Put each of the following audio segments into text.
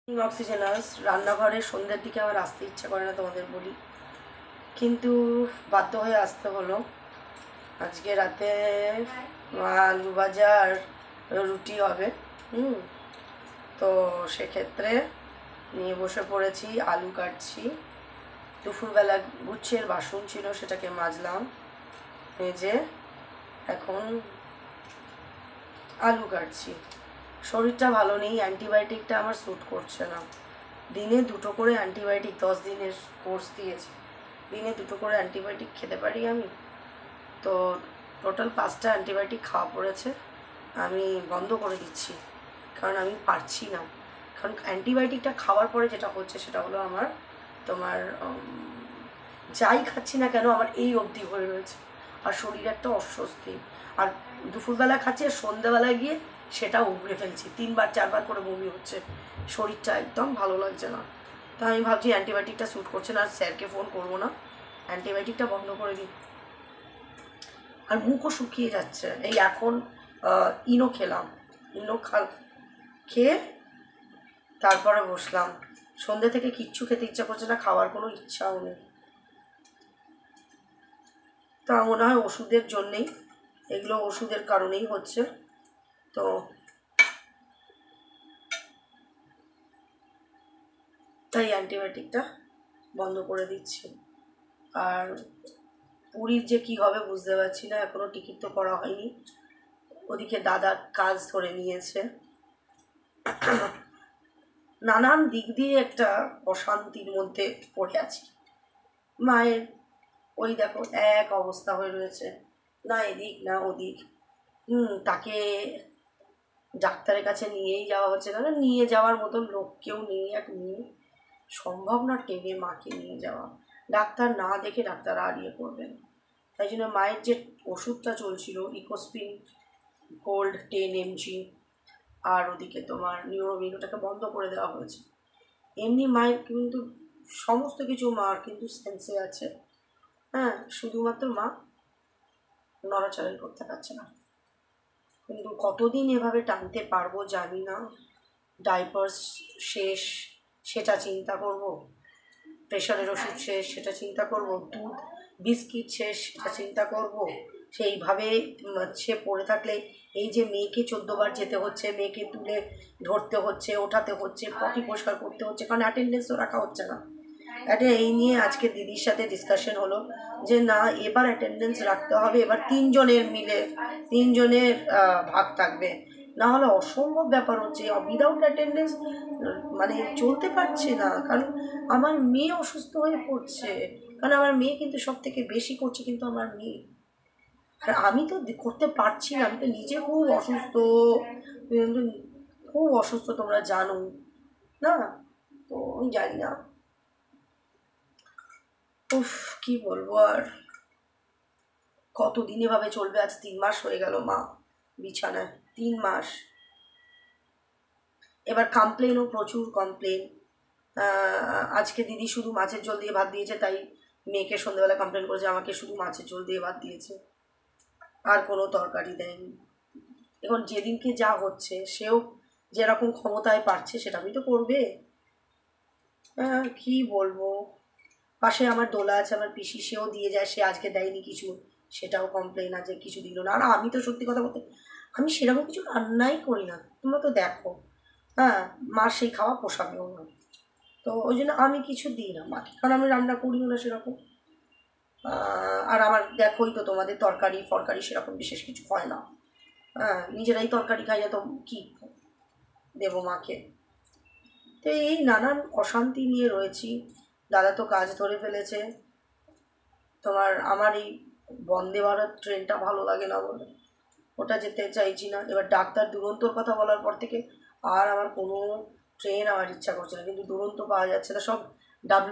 অক্সিজেনাস রান্নাঘরে সন্ধ্যের দিকে আমার আসতে ইচ্ছা করে না তোমাদের বলি, কিন্তু বাধ্য হয়ে আসতে হলো। আজকে রাতে আলু ভাজা আর রুটি হবে। তো সেক্ষেত্রে নিয়ে বসে পড়েছি, আলু কাটছি। দুপুরবেলা গুচ্ছের বাসন ছিল, সেটাকে মাজলাম, মেজে এখন আলু কাটছি। শরীরটা ভালো নেই, অ্যান্টিবায়োটিকটা আমার স্যুট করছে না। দিনে 2টো করে অ্যান্টিবায়োটিক, 10 দিনের কোর্স দিয়েছে, দিনে 2টো করে অ্যান্টিবায়োটিক খেতে পারি আমি? তো টোটাল 5টা অ্যান্টিবায়োটিক খাওয়া পড়েছে। আমি বন্ধ করে দিচ্ছি, কারণ আমি পারছি না। কারণ অ্যান্টিবায়োটিকটা খাওয়ার পরে যেটা হচ্ছে সেটা হলো আমার তোমার যাই খাচ্ছি না কেন আমার এই অবধি হয়ে রয়েছে, আর শরীরে একটা অস্বস্তি। আর দুপুরবেলা খাচ্ছি আর সন্ধ্যাবেলায় গিয়ে সেটা উগড়ে ফেলছি, 3বার 4বার করে বমি হচ্ছে, শরীরটা একদম ভালো লাগছে না। তো আমি ভাবছি অ্যান্টিবায়োটিকটা স্যুট করছে না, আর স্যারকে ফোন করবো না, অ্যান্টিবায়োটিকটা বন্ধ করে দিই। আর মুখও শুকিয়ে যাচ্ছে। এই এখন ইনো খেলাম, ইনো খেয়ে তারপরে বসলাম। সন্ধ্যে থেকে কিচ্ছু খেতে ইচ্ছা করছে না, খাওয়ার কোনো ইচ্ছাও নেই। তা মনে হয় ওষুধের জন্যেই, এগুলো ওষুধের কারণেই হচ্ছে। তো তাই অ্যান্টিবায়োটিকটা বন্ধ করে দিচ্ছি। আর পুরীর যে কী হবে বুঝতে পারছি না, এখনও টিকিট তো করা হয়নি। ওদিকে দাদার কাজ ধরে নিয়েছে, নানান দিক দিয়ে একটা অশান্তির মধ্যে পড়ে আছি। মায়ের ওই দেখো এক অবস্থা হয়ে রয়েছে, না এদিক না ওদিক। তাকে ডাক্তারের কাছে নিয়েই যাওয়া হচ্ছে, কারণ নিয়ে যাওয়ার মতন লোক কেউ নেই। এক মেয়ে, সম্ভব না টেনে মাকে নিয়ে যাওয়া। ডাক্তার না দেখে ডাক্তার আর ইয়ে করবেন। তাই জন্য মায়ের যে ওষুধটা চলছিল ইকোস্পিন গোল্ড 10 mg, আর ওদিকে তোমার নিউরোবিন, ওটাকে বন্ধ করে দেওয়া হয়েছে। এমনি মায়ের কিন্তু সমস্ত কিছু মার কিন্তু সেন্সে আছে, হ্যাঁ, শুধুমাত্র মা নড়াচড়াই করতে পারছে না। কিন্তু কতদিন এভাবে টানতে পারবো জানি না। ডাইপার্স শেষ, সেটা চিন্তা করব। প্রেশারের ওষুধ শেষ, সেটা চিন্তা করব। দুধ বিস্কিট শেষ, সেটা চিন্তা করব। সেইভাবে সে পড়ে থাকলে, এই যে মেয়েকে 14বার যেতে হচ্ছে, মেয়েকে তুলে ধরতে হচ্ছে, ওঠাতে হচ্ছে, পটি পরিষ্কার করতে হচ্ছে, কারণ অ্যাটেন্ডেন্সও রাখা হচ্ছে না। এই নিয়ে আজকে দিদির সাথে ডিসকাশন হলো যে না, এবার অ্যাটেন্ডেন্স রাখতে হবে, এবার 3জনের মিলে 3জনের ভাগ থাকবে, না হলে অসম্ভব ব্যাপার হচ্ছে। উইদাউট অ্যাটেন্ডেন্স মানে চলতে পারছে না, কারণ আমার মেয়ে অসুস্থ হয়ে পড়ছে। কারণ আমার মেয়ে কিন্তু সব থেকে বেশি করছে, কিন্তু আমার মেয়ে, আর আমি তো করতে পারছি না। আমি তো নিজে খুব অসুস্থ, খুব অসুস্থ, তোমরা জানো না? তো আমি জানি না, উফ কি বলবো আর। কতদিন এভাবে চলবে? আজ 3 মাস হয়ে গেল মা বিছানায়, 3 মাস। এবার কমপ্লেনও প্রচুর কমপ্লেন। আজকে দিদি শুধু মাছের ঝোল দিয়ে ভাত দিয়েছে, তাই মেয়েকে সন্ধ্যেবেলা কমপ্লেন করেছে আমাকে শুধু মাছের ঝোল দিয়ে ভাত দিয়েছে, আর কোনো তরকারি দেয়নি। এখন যেদিনকে যা হচ্ছে, সেও যেরকম ক্ষমতায় পারছে সেটা তো করবে। কি বলবো। পাশে আমার দোলা আছে, আমার পিসি, সেও দিয়ে যায়, সে আজকে দেয়নি কিছু, সেটাও কমপ্লেন আছে, কিছু দিল না। আর আমি তো সত্যি কথা বলতে, আমি সেরকম কিছু রান্নাই করি না, তোমরা তো দেখো। হ্যাঁ, মার সেই খাওয়া পোষাবেও না, তো ওই জন্য আমি কিছু দিই না মাকে, কারণ আমি রান্না করিও না সেরকম। আর আমার দেখোই তো, তোমাদের তরকারি ফরকারি সেরকম বিশেষ কিছু হয় না। হ্যাঁ, নিজেরাই তরকারি খাই না, তো কী দেবো মাকে? তো এই নানান অশান্তি নিয়ে রয়েছি। দাদা তো কাজ ধরে ফেলেছে তোমার। আমার এই বন্দে ভারত ট্রেনটা ভালো লাগে না বলে ওটা যেতে চাইছি না। এবার ডাক্তার দুরন্তর কথা বলার পর থেকে আর আমার কোনো ট্রেন আমার ইচ্ছা করছে না, কিন্তু দুরন্ত পাওয়া যাচ্ছে না, সব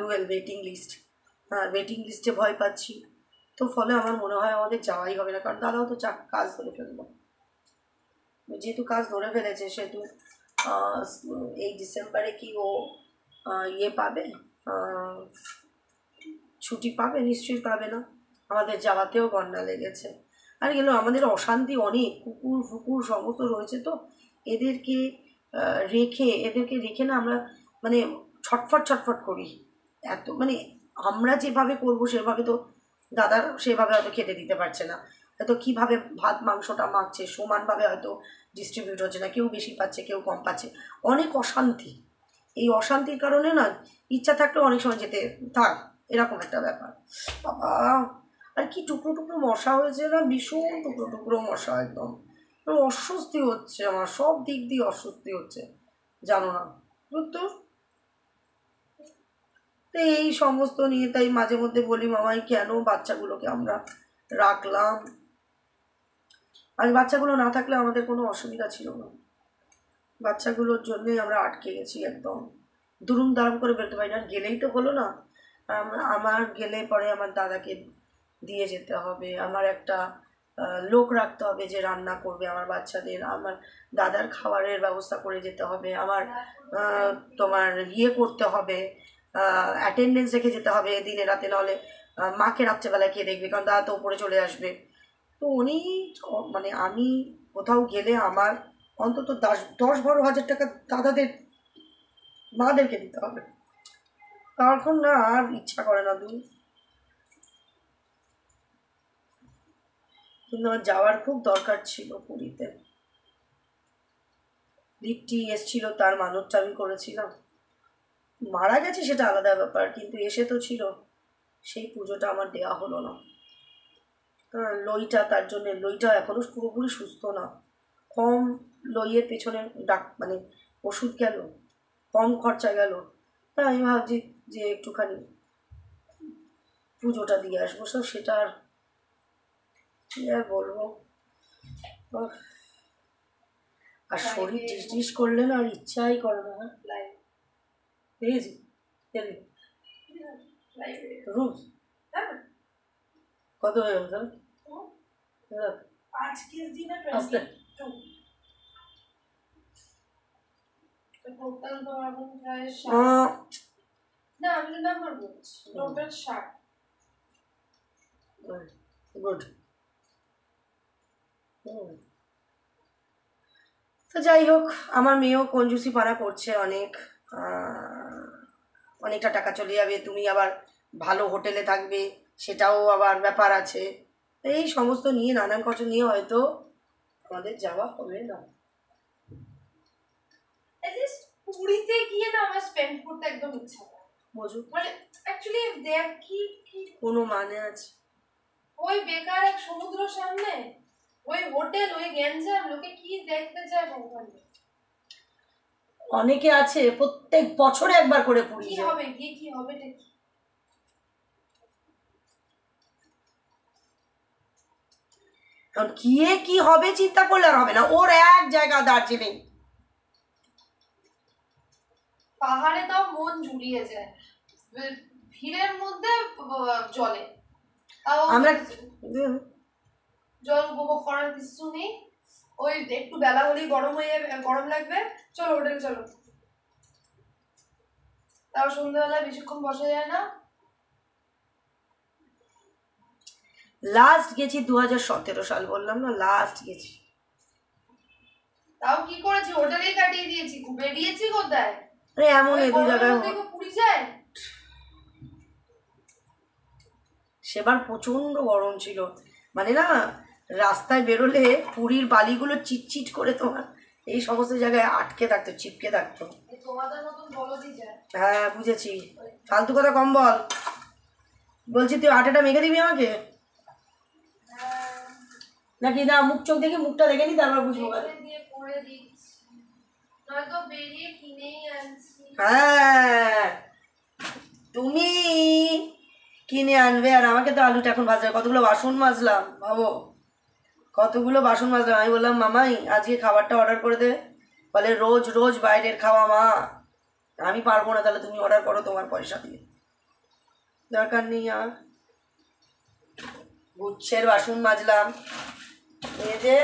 WL ওয়েটিং লিস্ট। হ্যাঁ, ওয়েটিং লিস্টে ভয় পাচ্ছি। তো ফলে আমার মনে হয় আমাদের যাওয়াই হবে না, কারণ দাদাও তো কাজ ধরে ফেলবো। যেহেতু কাজ ধরে ফেলেছে, সেহেতু এই ডিসেম্বরে কি ও ইয়ে পাবে, ছুটি পাবে? নিশ্চয়ই পাবে না। আমাদের যাওয়াতেও গন্ডা লেগেছে। আর গেল আমাদের অশান্তি অনেক, কুকুর ফুকুর সমস্ত রয়েছে, তো এদেরকে রেখে এদেরকে রেখে না আমরা মানে ছটফট ছটফট করি এত, মানে আমরা যেভাবে করবো সেভাবে তো দাদা সেভাবে হয়তো খেতে দিতে পারছে না, হয়তো কীভাবে ভাত মাংসটা মাখছে সমানভাবে হয়তো ডিস্ট্রিবিউট হচ্ছে না, কেউ বেশি পাচ্ছে কেউ কম পাচ্ছে, অনেক অশান্তি। এই অশান্তির কারণে না ইচ্ছা থাকলেও অনেক সময় যেতে থাক, এরকম একটা ব্যাপার। বাবা আর কি টুকরো টুকরো মশা হয়েছে না, ভীষণ টুকরো টুকরো মশা, একদম অস্বস্তি হচ্ছে আমার, সব দিক দিয়ে অস্বস্তি হচ্ছে জানো না তো। তো এই সমস্ত নিয়ে তাই মাঝে মধ্যে বলি মামাই কেন বাচ্চাগুলোকে আমরা রাখলাম, আর বাচ্চাগুলো না থাকলে আমাদের কোনো অসুবিধা ছিল না, বাচ্চাগুলোর জন্যই আমরা আটকে গেছি একদম, দুরুম দারাম করে বেরোতে পারি না, গেলেই তো হলো না। আমার গেলে পরে আমার দাদাকে দিয়ে যেতে হবে, আমার একটা লোক রাখতে হবে যে রান্না করবে আমার বাচ্চাদের, আমার দাদার খাবারের ব্যবস্থা করে যেতে হবে, আমার তোমার ইয়ে করতে হবে, অ্যাটেন্ডেন্স রেখে যেতে হবে দিনে রাতে, নাহলে মাকে রাত্রেবেলায় কে দেখবে, কারণ দাদা তো উপরে চলে আসবে। তো উনি মানে আমি কোথাও গেলে আমার অন্তত 10-12 হাজার টাকা দাদাদের মাদেরকে দিতে হবে, তখন না আর ইচ্ছা করে না দূর। কিন্তু আমার যাওয়ার খুব দরকার ছিল পুরীতে, দীপ্তি এসছিল তার মানতটা আমি করেছিলাম, মারা গেছে সেটা আলাদা ব্যাপার, কিন্তু এসে তো ছিল, সেই পুজোটা আমার দেওয়া হলো না। লইটা তার জন্য, লইটা এখনো পুরোপুরি সুস্থ না, কম লইয়ের পেছনে মানে ওষুধ গেল, কম খরচা গেল, তাই আমি ভাবছি যে একটুখানি পুজোটা দিয়ে আসবো, সব সেটা আর কি আর বলবো। আর শরীর টিস করলে না আর ইচ্ছাই করে না, বুঝেছি রুজ কত হয়ে গেল আজকের দিনে আস্তে টোটাল তো এখন প্রায় না আমি নাম্বার বলছি টোটাল 60। গুড। তো যাই হোক, আমার মেয়েও কঞ্জুসি পানা করছে অনেক, অনেকটা টাকা চলে যাবে, তুমি আবার ভালো হোটেলে থাকবে সেটাও আবার ব্যাপার আছে, এই সমস্ত নিয়ে নানান কিছু নিয়ে হয়তো আমাদের যাওয়া হবে না। পুরীতে গিয়ে না আমার স্পেন্ড করতে একদম ইচ্ছা করে, বুঝুক মানে অ্যাকচুয়ালি দেখ কি কোনো মানে আছে, ওই বেকার এক সমুদ্র সামনে, ওই হোটেল, ওই গ্যাঞ্জাম, লোকে কি দেখতে যায় ভগবান। অনেকে আছে প্রত্যেক বছরে একবার করে পুরী কি হবে গিয়ে, কি হবে দেখি। কারণ গিয়ে কি হবে চিন্তা করলে আর হবে না, ওর এক জায়গা দার্জিলিং, পাহাড়ে তাও মন জুড়িয়ে যায়, ভিড়ের মধ্যে জলে আমরা জল উপভোগ করার কিছু নেই, ওই একটু বেলা হলেই গরম লাগবে, চলো হোটেলে চলো, তাও সন্ধ্যাবেলা বেশিক্ষণ বসা যায় না। লাস্ট গেছি 2017 সাল, বললাম না লাস্ট গেছি, তাও কি করেছি, হোটেলেই কাটিয়ে দিয়েছি, বেরিয়েছি কোথায়, আরে এমন এ দু জায়গায় পুরী যায়। সেবার প্রচন্ড গরম ছিল, মানে না রাস্তায় বেরোলে পুরীর বালিগুলো চিটচিট করে তোমার এই সমস্ত জায়গায় আটকে থাকতো, চিপকে থাকতো। তোমাদের মতন বলদি যায়। হ্যাঁ বুঝেছি, ফালতু কথা কম বল, বলছি তুই আটাটা মেখে দিবি আমাকে নাকি, না মুখ চোখ দেখে মুখটা দেখে নি তারপর বুঝবো। হ্যাঁ তুমি কিনে আনবে আর আমাকে তো আলুটা এখন ভাজা, কতগুলো বাসন মাজলাম ভাবো, কতগুলো বাসন মাজলাম, আমি বললাম মামাই আজকে খাবারটা অর্ডার করে দে, বলে রোজ রোজ বাইরের খাওয়া মা, আমি পারবো না, তাহলে তুমি অর্ডার করো তোমার পয়সা দিয়ে, দরকার নেই আর। গুচ্ছের বাসন মাজলাম, এই যে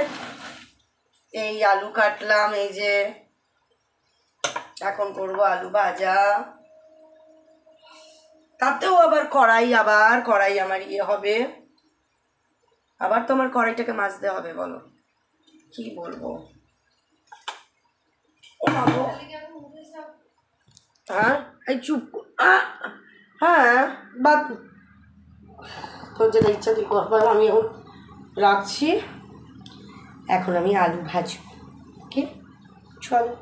এই আলু কাটলাম, এই যে এখন করবো আলু ভাজা, তাতেও আবার কড়াই আমার ইয়ে হবে, আবার তোমার কড়াইটাকে মাজতে হবে, বলো কি বলবো। ও বাবা, তাহলে কি এখন উঠে যাও? হ্যাঁ এই চুপ হ্যাঁ বাদ, তোর যেটা ইচ্ছা তুই কর, আমি এখন রাখছি। এখন আমি আলু ভাজবো, ওকে চলো।